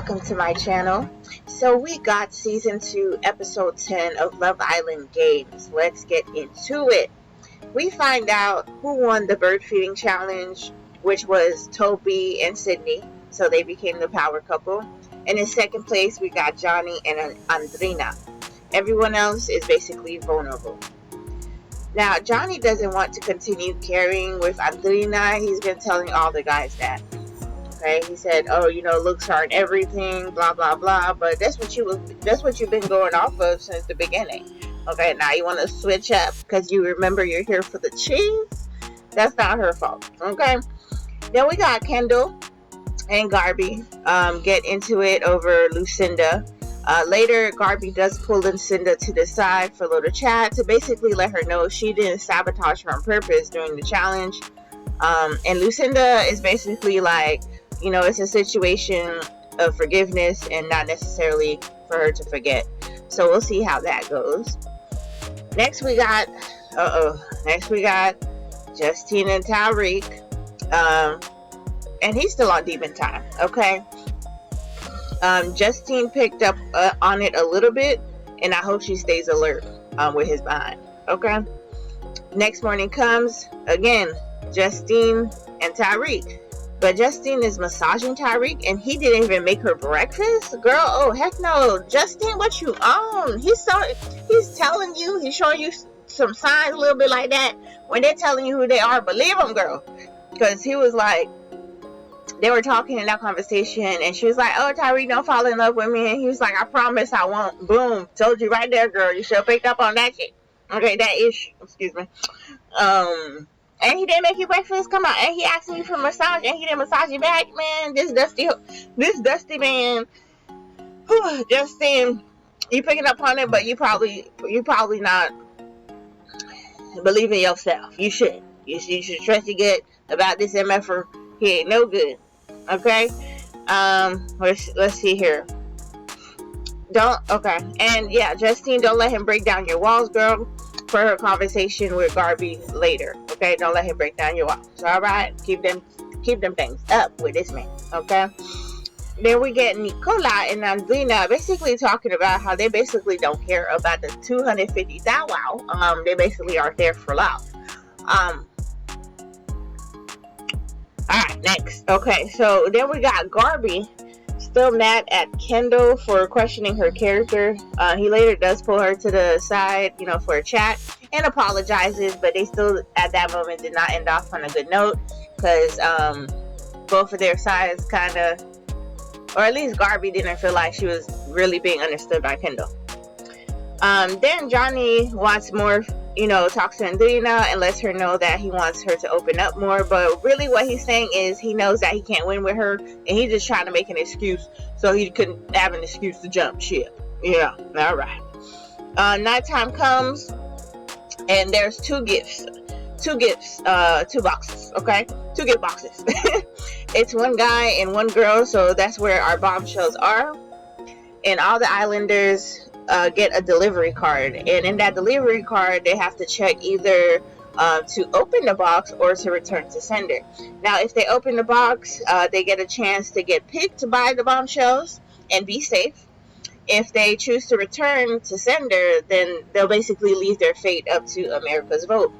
welcome to my channel. So we got season 2 episode 10 of Love Island Games. Let's get into it. We find out who won the bird feeding challenge, which was Toby and Sydney, so they became the power couple. And in second place we got Johnny and Andrina. Everyone else is basically vulnerable. Now Johnny doesn't want to continue carrying with Andrina. He's been telling all the guys that. Okay, he said, "Oh, looks aren't everything, blah blah blah." But that's what you've been going off of since the beginning. Okay, now you want to switch up because you remember you're here for the cheese. That's not her fault. Okay. Then we got Kendall and Garby get into it over Lucinda. Later, Garby does pull Lucinda to the side for a little chat to basically let her know she didn't sabotage her on purpose during the challenge. And Lucinda is basically like, it's a situation of forgiveness and not necessarily for her to forget. So we'll see how that goes. Next we got Justine and Tyreek. And he's still on demon time, okay? Justine picked up on it a little bit, and I hope she stays alert with his behind, okay? Next morning comes, again, Justine and Tyreek. But Justine is massaging Tyreek, and he didn't even make her breakfast? Girl, oh, heck no. Justine, what you on? He's telling you, he's showing you some signs a little bit like that. When they're telling you who they are, believe them, girl. Because he was like, they were talking in that conversation, and she was like, "Oh, Tyreek, don't fall in love with me." And he was like, "I promise I won't." Boom. Told you right there, girl. You should have picked up on that shit. Okay, that ish. Excuse me. And he didn't make you breakfast. Come on. And he asked me for a massage, and he didn't massage you back, man. This dusty man. Whew, just saying, you picking up on it, but you probably not believing yourself. You should. You should trust your gut about this MFer. He ain't no good. Okay. Let's see here. And yeah, Justine, don't let him break down your walls, girl. For her conversation with Garby later. Okay, don't let him break down your walls. All right, keep them things up with this man. Okay. Then we get Nicola and Andrina basically talking about how they basically don't care about the 250,000. They basically are there for love. Alright, next. Okay, so then we got Garby still mad at Kendall for questioning her character. He later does pull her to the side, for a chat and apologizes, but they still at that moment did not end off on a good note because both of their sides kind of, or at least Garby didn't feel like she was really being understood by Kendall. Then Johnny wants more, talks to Andrina and lets her know that he wants her to open up more. But really what he's saying is he knows that he can't win with her, and he's just trying to make an excuse so he couldn't have an excuse to jump ship. Yeah, all right. Nighttime comes, and there's two boxes, okay? 2 gift boxes. It's one guy and one girl, so that's where our bombshells are. And all the islanders get a delivery card, and in that delivery card they have to check either to open the box or to return to sender. Now if they open the box, they get a chance to get picked by the bombshells and be safe. If they choose to return to sender, then they'll basically leave their fate up to America's vote.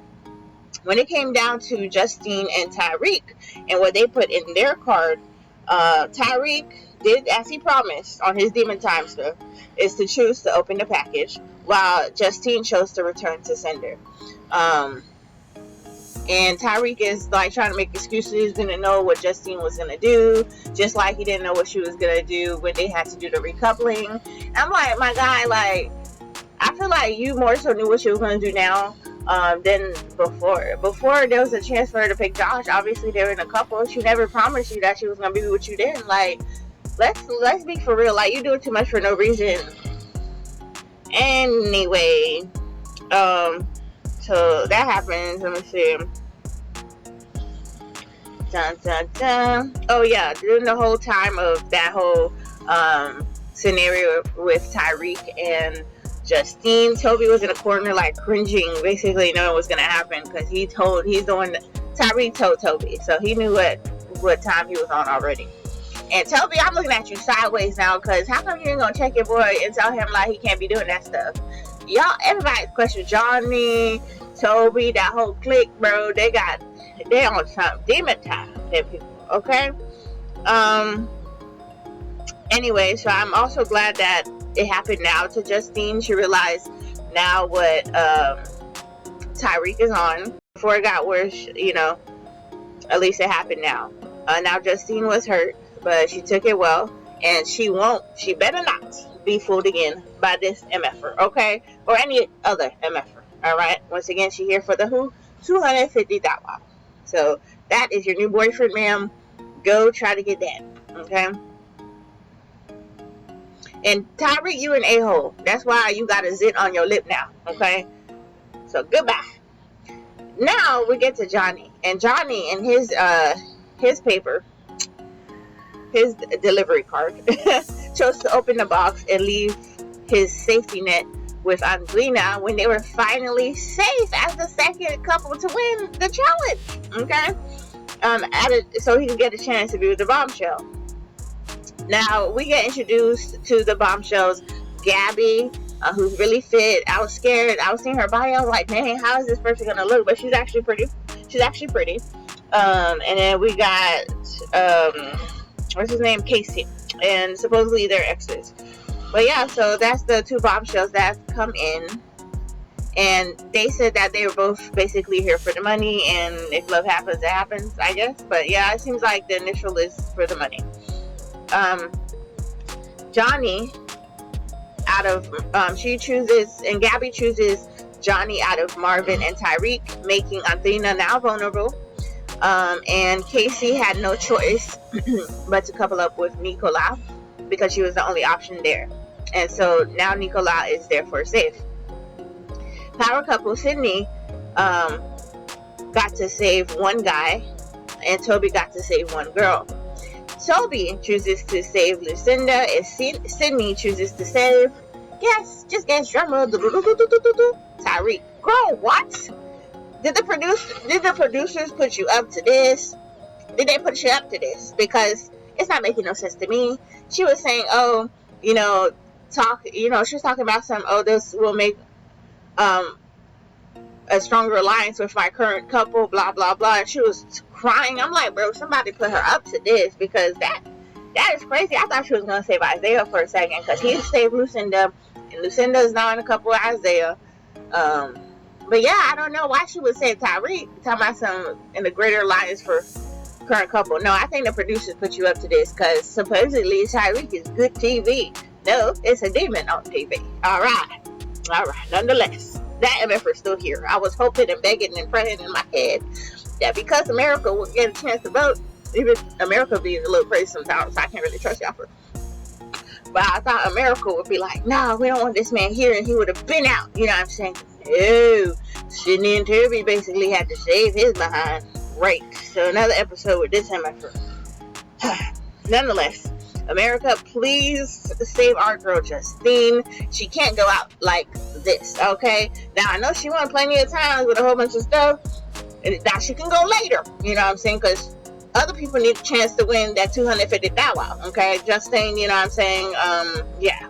When it came down to Justine and Tyreek and what they put in their card, Tyreek did as he promised on his demon time stuff, is to choose to open the package, while Justine chose to return to sender. And Tyreek is like trying to make excuses. He didn't know what Justine was gonna do, just like he didn't know what she was gonna do when they had to do the recoupling. I'm like, my guy, like, I feel like you more so knew what she was gonna do now than before. Before there was a chance for her to pick Josh. Obviously they were in a couple. She never promised you that she was gonna be with you then. Like, let's be for real. Like, you're doing too much for no reason. Anyway, so that happens. Let me see. Dun, dun, dun. Oh yeah, during the whole time of that whole scenario with Tyreek and Justine, Toby was in a corner like cringing, basically knowing what's gonna happen because Tyreek told Toby, so he knew what time he was on already. And Toby, I'm looking at you sideways now, because how come you ain't gonna check your boy and tell him like he can't be doing that stuff? Y'all, everybody question Johnny, Toby, that whole clique, bro. They on some demon time, them people, okay? Anyway, so I'm also glad that it happened now to Justine. She realized now what Tyreek is on. Before it got worse, you know, at least it happened now. Now Justine was hurt, but she took it well, and she better not be fooled again by this MFer, okay? Or any other MFer, alright? Once again, she here for the who? $250,000. So that is your new boyfriend, ma'am. Go try to get that, okay? And Tyreek, you an a-hole. That's why you got a zit on your lip now, okay? So goodbye. Now we get to Johnny. And Johnny in his paper, his delivery card, chose to open the box and leave his safety net with Andrina when they were finally safe as the second couple to win the challenge, okay? So he could get a chance to be with the bombshell. Now we get introduced to the bombshells. Gabby, who's really fit. I was scared. I was seeing her body. I was like, man, how is this person gonna look? But she's actually pretty. And then we got what's his name, Casey, and supposedly they're exes. But yeah, so that's the two bombshells that come in, and they said that they were both basically here for the money, and if love happens, it happens, I guess. But yeah, it seems like the initial is for the money. Johnny, out of she chooses, and Gabby chooses Johnny out of Marvin and Tyreek, making Andrina now vulnerable. And Casey had no choice but to couple up with Nicola, because she was the only option there. And so now Nicola is therefore safe. Power couple Sydney got to save one guy, and Toby got to save one girl. Toby chooses to save Lucinda, and Sydney chooses to save, just guess drummer, Tyreek. Girl, what? Did the producers put you up to this? Did they put you up to this? Because it's not making no sense to me. She was saying, she was talking about this will make a stronger alliance with my current couple, blah blah blah. And she was crying. I'm like, bro, somebody put her up to this, because that is crazy. I thought she was gonna save Isaiah for a second, because he saved Lucinda, and Lucinda is now in a couple with Isaiah. But yeah, I don't know why she would say Tyreek, talking about some in the greater alliance for current couple. No, I think the producers put you up to this, because supposedly Tyreek is good TV. No, it's a demon on TV. All right. Nonetheless, that MF is still here. I was hoping and begging and praying in my head that because America would get a chance to vote, even America being a little crazy sometimes, so I can't really trust y'all for. But I thought America would be like, no, we don't want this man here, and he would have been out. You know what I'm saying? No, Sydney and Toby basically had to save his behind. Right. So another episode with this MF. Nonetheless, America, please save our girl Justine. She can't go out like this, okay? Now, I know she won plenty of times with a whole bunch of stuff, and now she can go later, you know what I'm saying? Because other people need a chance to win that $250,000, okay? Justine, you know what I'm saying? Yeah.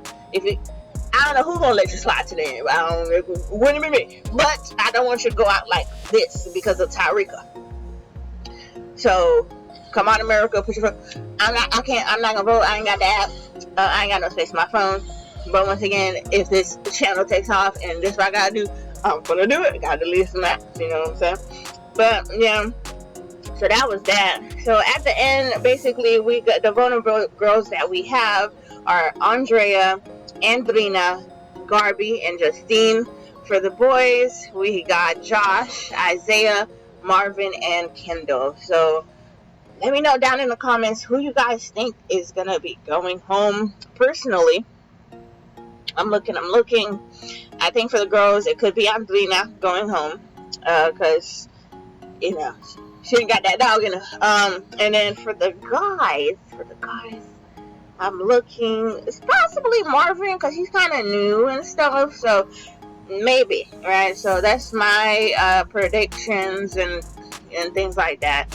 I don't know who's gonna let you slide to the end. Wouldn't be me. But I don't want you to go out like this because of Tyreeka. So, come on, America, put your phone. I'm not gonna vote. I ain't got the app. I ain't got no space on my phone. But once again, if this channel takes off and this is what I gotta do, I'm gonna do it. Gotta delete some apps, you know what I'm saying? But yeah, so that was that. So at the end, basically, we got the vulnerable girls that we have are Andrea, Andrina, Garby, and Justine. For the boys, we got Josh, Isaiah, Marvin, and Kendall. So let me know down in the comments who you guys think is gonna be going home. Personally, I'm looking. I think for the girls, it could be Andrina going home, because you know she ain't got that dog in her. And then for the guys, I'm looking. It's possibly Marvin, because he's kind of new and stuff. So maybe, right? So that's my predictions and things like that.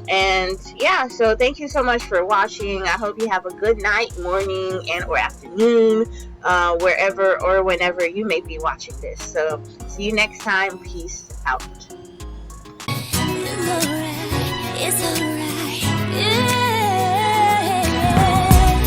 And yeah, so thank you so much for watching. I hope you have a good night, morning, and or afternoon, wherever or whenever you may be watching this. So see you next time. Peace out. It's alright.